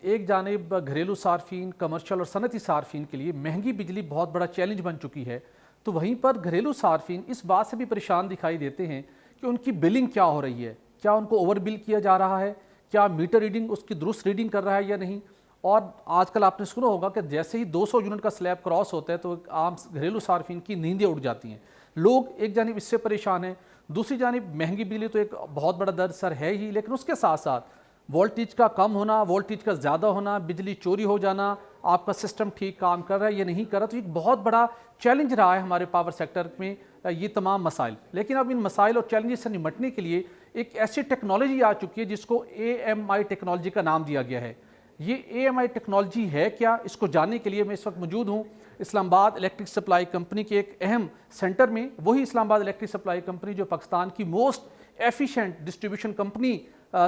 ایک جانب گھریلو صارفین، کمرشل اور صنعتی صارفین کے لیے مہنگی بجلی بہت بڑا چیلنج بن چکی ہے، تو وہیں پر گھریلو صارفین اس بات سے بھی پریشان دکھائی دیتے ہیں کہ ان کی بلنگ کیا ہو رہی ہے، کیا ان کو اوور بل کیا جا رہا ہے، کیا میٹر ریڈنگ اس کی درست ریڈنگ کر رہا ہے یا نہیں۔ اور آج کل آپ نے سنا ہوگا کہ جیسے ہی 200 یونٹ کا سلیب کراس ہوتا ہے تو عام گھریلو صارفین کی نیندیں اڑ جاتی ہیں۔ لوگ ایک جانب اس سے پریشان ہیں، دوسری جانب مہنگی بجلی تو ایک بہت بڑا درد سر ہے ہی، لیکن اس کے ساتھ ساتھ وولٹیج کا کم ہونا، وولٹیج کا زیادہ ہونا، بجلی چوری ہو جانا، آپ کا سسٹم ٹھیک کام کر رہا ہے یا نہیں کر رہا، تو ایک بہت بڑا چیلنج رہا ہے ہمارے پاور سیکٹر میں یہ تمام مسائل۔ لیکن اب ان مسائل اور چیلنجز سے نمٹنے کے لیے ایک ایسی ٹیکنالوجی آ چکی ہے جس کو AMI ٹیکنالوجی کا نام دیا گیا ہے۔ یہ AMI ٹیکنالوجی ہے کیا، اس کو جاننے کے لیے میں اس وقت موجود ہوں اسلام آباد الیکٹرک سپلائی کمپنی کے ایک اہم سینٹر میں۔ وہی اسلام آباد الیکٹرک سپلائی کمپنی جو پاکستان کی موسٹ ایفیشینٹ ڈسٹریبیوشن کمپنی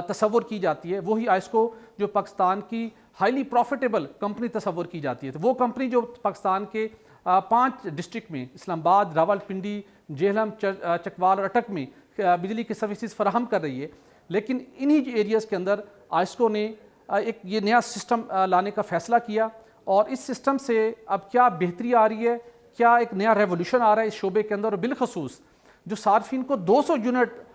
تصور کی جاتی ہے، وہی آئسکو جو پاکستان کی ہائیلی پروفیٹیبل کمپنی تصور کی جاتی ہے۔ تو وہ کمپنی جو پاکستان کے 5 ڈسٹرکٹ میں اسلام آباد، راولپنڈی، جہلم، چکوال اور اٹک میں بجلی کی سروسز فراہم کر رہی ہے، لیکن انہی ایریاز کے اندر آئسکو نے ایک یہ نیا سسٹم لانے کا فیصلہ کیا، اور اس سسٹم سے اب کیا بہتری آ رہی ہے، کیا ایک نیا ریولوشن آ رہا ہے اس شعبے کے اندر، اور بالخصوص جو صارفین کو 200 یونٹ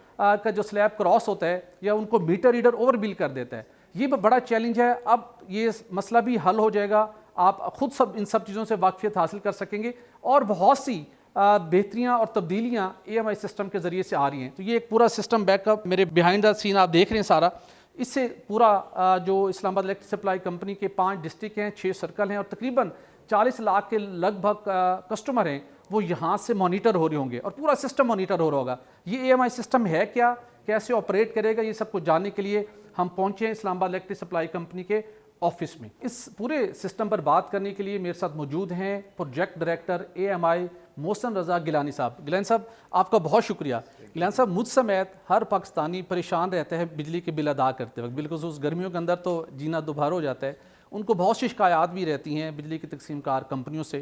کا جو سلیب کراس ہوتا ہے یا ان کو میٹر ریڈر اوور بل کر دیتا ہے، یہ بڑا چیلنج ہے۔ اب یہ مسئلہ بھی حل ہو جائے گا، آپ خود ان سب چیزوں سے واقفیت حاصل کر سکیں گے، اور بہت سی بہتریاں اور تبدیلیاں AMI سسٹم کے ذریعے سے آ رہی ہیں۔ تو یہ ایک پورا سسٹم بیک اپ میرے بیہائنڈ دا سین آپ دیکھ رہے ہیں سارا، اس سے پورا جو اسلام آباد الیکٹرک سپلائی کمپنی کے 5 ڈسٹرکٹ ہیں، 6 سرکل ہیں، اور تقریباً 40 لاکھ کے لگ بھگ کسٹمر ہیں، وہ یہاں سے مانیٹر ہو رہے ہوں گے اور پورا سسٹم مانیٹر ہو رہا ہوگا۔ یہ AMI سسٹم ہے کیا، کیسے آپریٹ کرے گا، یہ سب کچھ جاننے کے لیے ہم پہنچے ہیں اسلام آباد الیکٹرک سپلائی کمپنی کے آفس میں۔ اس پورے سسٹم پر بات کرنے کے لیے میرے ساتھ موجود ہیں پروجیکٹ ڈائریکٹر AMI محسن رضا گیلانی صاحب۔ گیلانی صاحب آپ کا بہت شکریہ۔ گیلانی صاحب، مجھ سمیت ہر پاکستانی پریشان رہتا ہے بجلی کے بل ادا کرتے وقت، بالخصوص گرمیوں کے اندر تو جینا دوبھار ہو جاتا ہے۔ ان کو بہت سی شکایات بھی رہتی ہیں بجلی کی تقسیم کار کمپنیوں سے،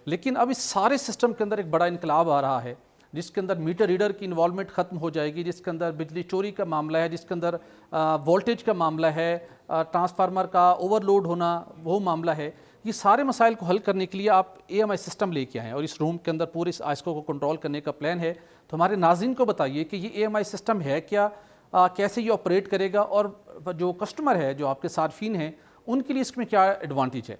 لیکن اب اس سارے سسٹم کے اندر ایک بڑا انقلاب آ رہا ہے جس کے اندر میٹر ریڈر کی انوالومنٹ ختم ہو جائے گی، جس کے اندر بجلی چوری کا معاملہ ہے، جس کے اندر وولٹیج کا معاملہ ہے، ٹرانسفارمر کا اوور لوڈ ہونا وہ معاملہ ہے۔ یہ سارے مسائل کو حل کرنے کے لیے آپ AMI سسٹم لے کے آئے ہیں، اور اس روم کے اندر پورے اس آئسکو کو کنٹرول کرنے کا پلان ہے۔ تو ہمارے ناظرین کو بتائیے کہ یہ AMI سسٹم ہے کیا، کیسے یہ آپریٹ کرے گا، اور جو کسٹمر ہے، جو آپ کے صارفین ہیں، ان کے لیے اس میں کیا ایڈوانٹیج ہے؟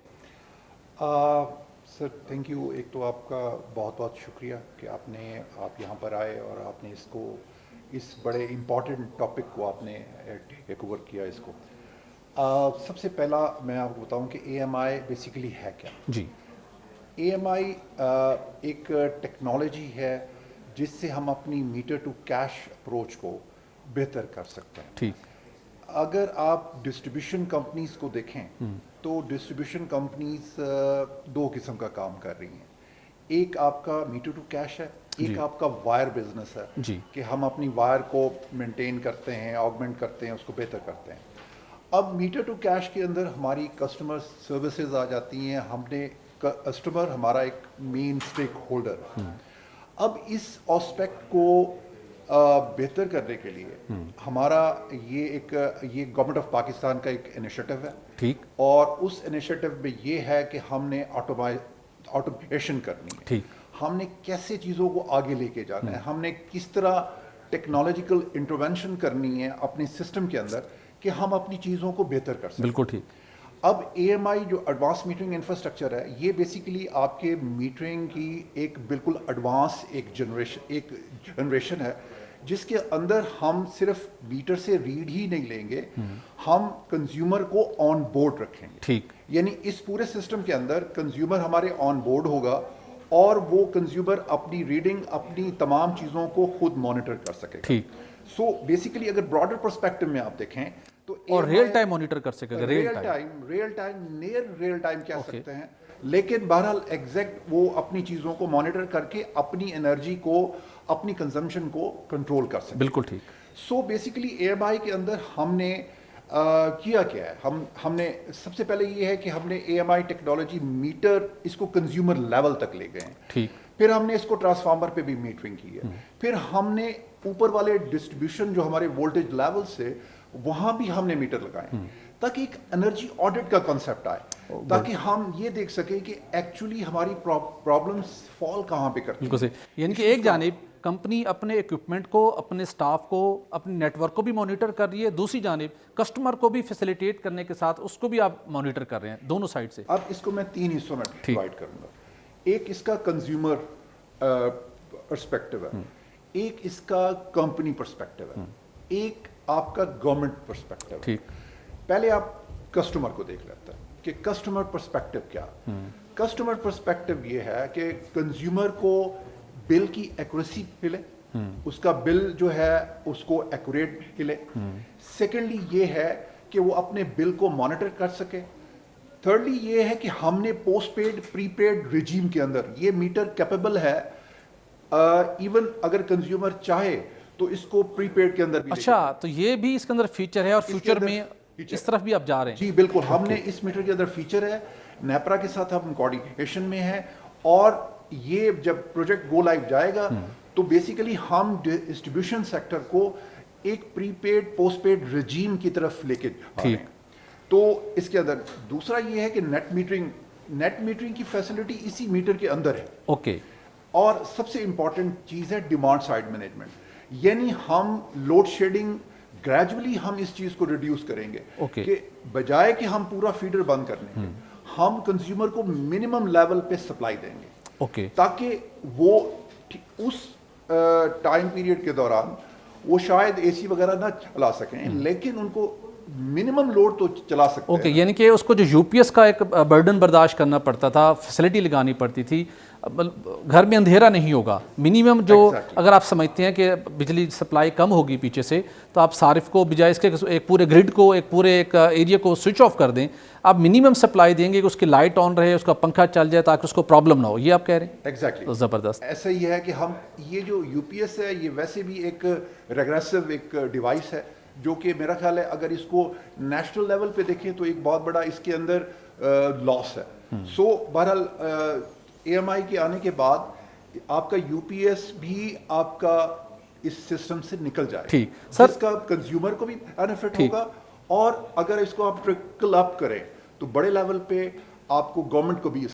Sir thank you. ایک تو آپ کا بہت بہت شکریہ کہ آپ یہاں پر آئے اور آپ نے اس بڑے امپورٹنٹ ٹاپک کو آپ نے ٹیک اوور کیا اس کو۔ سب سے پہلا میں آپ کو بتاؤں کہ AMI بیسیکلی ہے کیا۔ جی، AMI ایک ٹیکنالوجی ہے جس سے ہم اپنی میٹر ٹو کیش اپروچ کو بہتر کر سکتے ہیں۔ ٹھیک۔ اگر آپ ڈسٹریبیوشن کمپنیز کو دیکھیں تو ڈسٹریبیوشن کمپنیز 2 قسم کا کام کر رہی ہیں۔ ایک آپ کا میٹر ٹو کیش ہے، ایک آپ کا وائر بزنس ہے کہ ہم اپنی وائر کو مینٹین کرتے ہیں، آگمنٹ کرتے ہیں، اس کو بہتر کرتے ہیں۔ اب میٹر ٹو کیش کے اندر ہماری کسٹمر سروسز آ جاتی ہیں، کسٹمر ہمارا ایک مین اسٹیک ہولڈر ہے۔ اب اس آسپیکٹ کو بہتر کرنے کے لیے ہمارا یہ گورنمنٹ آف پاکستان کا ایک انیشیٹو ہے۔ ٹھیک۔ اور اس انیشیٹو میں یہ ہے کہ ہم نے آٹومیشن کرنی ہے۔ ٹھیک۔ ہم نے کیسے چیزوں کو آگے لے کے جانا ہے، ہم نے کس طرح ٹیکنالوجیکل انٹرونشن کرنی ہے اپنے سسٹم کے اندر کہ ہم اپنی چیزوں کو بہتر کر سکیں۔ بالکل ٹھیک۔ اب AMI جو ایڈوانس میٹرنگ انفراسٹرکچر ہے، یہ بیسیکلی آپ کے میٹرنگ کی ایک بالکل ایڈوانس ایک جنریشن ہے جس کے اندر ہم صرف میٹر سے ریڈ ہی نہیں لیں گے، ہم کنزیومر کو آن بورڈ رکھیں گے۔ ٹھیک۔ یعنی اس پورے سسٹم کے اندر کنزیومر ہمارے آن بورڈ ہوگا، اور وہ کنزیومر اپنی ریڈنگ، اپنی تمام چیزوں کو خود مانیٹر کر سکے گا۔ ٹھیک۔ سو بیسیکلی اگر براڈر پرسپیکٹو میں آپ دیکھیں تو اور ریئل ٹائم مانیٹر کر سکے گا، real time near real time کہہ سکتے ہیں، لیکن بہرحال ایگزیکٹ وہ اپنی چیزوں کو مانیٹر کر کے اپنی انرجی کو، اپنی کنزمپشن کو کنٹرول کر سکتے ہیں۔ بالکل ٹھیک۔ سو بیسیکلی AMI کے اندر ہم نے کیا ہے، ہم نے سب سے پہلے یہ ہے کہ ہم نے AMI ٹیکنالوجی میٹر اس کو کنزیومر لیول تک لے گئے ہیں۔ ٹھیک۔ پھر ہم نے اس کو ٹرانسفارمر پہ بھی میٹرنگ کی ہے، پھر ہم نے اوپر والے ڈسٹریبیوشن جو ہمارے وولٹیج لیول سے وہاں بھی ہم نے میٹر لگائے، تاکہ ایک انرجی آڈٹ کا کنسیپٹ آئے، تاکہ ہم یہ دیکھ سکیں کہ ایکچولی ہماری پرابلمس فال کہاں پہ کرتی بالکل صحیح، یعنی کہ ایک جانب کمپنی اپنے اکوپمنٹ کو، اپنے سٹاف کو، اپنے نیٹ ورک کو بھی مانیٹر کر رہی ہے، دوسری جانب کسٹمر کو بھی فیسیلیٹیٹ کرنے کے ساتھ اس کو بھی آپ مانیٹر کر رہے ہیں دونوں سائڈ سے۔ اب اس کو میں 3 حصوں میں ڈیوائڈ کروں گا۔ ایک اس کا کنزیومر پرسپیکٹو ہے، ایک اس کا کمپنی پرسپیکٹو ہے، ایک آپ کا گورنمنٹ پرسپیکٹو ہے۔ ٹھیک، پہلے آپ کسٹمر کو دیکھ لیتے ہیں کہ کسٹمر پرسپیکٹو کیا۔ کسٹمر پرسپیکٹو یہ ہے کہ کنزیومر کو بل کی ایکوریسی ملے، اس کا بل جو ہے اس کو ایکوریٹ ملے۔ سیکنڈلی یہ ہے کہ وہ اپنے بل کو مانیٹر کر سکے۔ تھرڈلی یہ ہے کہ ہم نے پوسٹ پیڈ پری پیڈ ریجیم کے اندر یہ میٹر کیپیبل ہے، ایون اگر کنزیومر چاہے تو اس کو پری پیڈ کے اندر بھی۔ اچھا، تو یہ بھی اس کے اندر فیچر ہے اور فیوچر میں اس طرف بھی آپ جا رہے ہیں؟ جی بالکل، ہم نے اس میٹر کے اندر فیچر ہے، نیپرا کے ساتھ ہم کوارڈینیشن میں ہیں، اور یہ جب پروجیکٹ گو لائیو جائے گا تو بیسیکلی ہم ڈسٹریبیوشن سیکٹر کو ایک پری پیڈ پوسٹ پیڈ رجیم کی طرف لے کے جا رہے ہیں۔ تو اس کے اندر دوسرا یہ ہے کہ نیٹ میٹرنگ کی فیسلٹی اسی میٹر کے اندر ہے۔ اوکے، اور سب سے امپورٹنٹ چیز ہے ڈیمانڈ سائڈ مینجمنٹ، یعنی ہم لوڈ شیڈنگ گریجولی ہم اس چیز کو ریڈیوس کریں گے کہ بجائے کہ ہم پورا فیڈر بند کرنے کے، ہم کنزیومر کو منیمم لیول پہ سپلائی دیں گے، تاکہ وہ اس ٹائم پیریڈ کے دوران وہ شاید اے سی وغیرہ نہ چلا سکیں لیکن ان کو منیمم لوڈ تو چلا سکتے ہیں۔ اوکے، یعنی کہ اس کو جو یو پی ایس کا ایک برڈن برداشت کرنا پڑتا تھا، فیسلٹی لگانی پڑتی تھی، گھر میں اندھیرا نہیں ہوگا، منیمم جو اگر آپ سمجھتے ہیں کہ بجلی سپلائی کم ہوگی پیچھے سے تو آپ صارف کو بجائے اس کے ایک پورے گرڈ کو، ایک پورے ایک ایریا کو سوئچ آف کر دیں، آپ منیمم سپلائی دیں گے کہ اس کی لائٹ آن رہے، اس کا پنکھا چل جائے تاکہ اس کو پرابلم نہ ہو، یہ آپ کہہ رہے ہیں؟ ایگزیکٹلی، زبردست۔ ایسا ہی ہے کہ ہم یہ جو یو پی ایس ہے یہ ویسے بھی ایک ریگریسو ایک ڈیوائس ہے، جو کہ میرا خیال ہے اگر اس کو نیشنل لیول پہ دیکھیں تو ایک بہت بڑا اس کے اندر لاس ہے۔ سو بہرحال اے ایم آئی کے آنے کے بعد آپ کا یو پی ایس بھی آپ کا اس سسٹم سے نکل جائے، ٹھیک سر، جس کا کنزیومر کو بھی بینیفٹ ہوگا، اور اگر اس کو آپ ٹرکل اپ کریں تو بڑے لیول پہ آپ کو گورنمنٹ کو بھی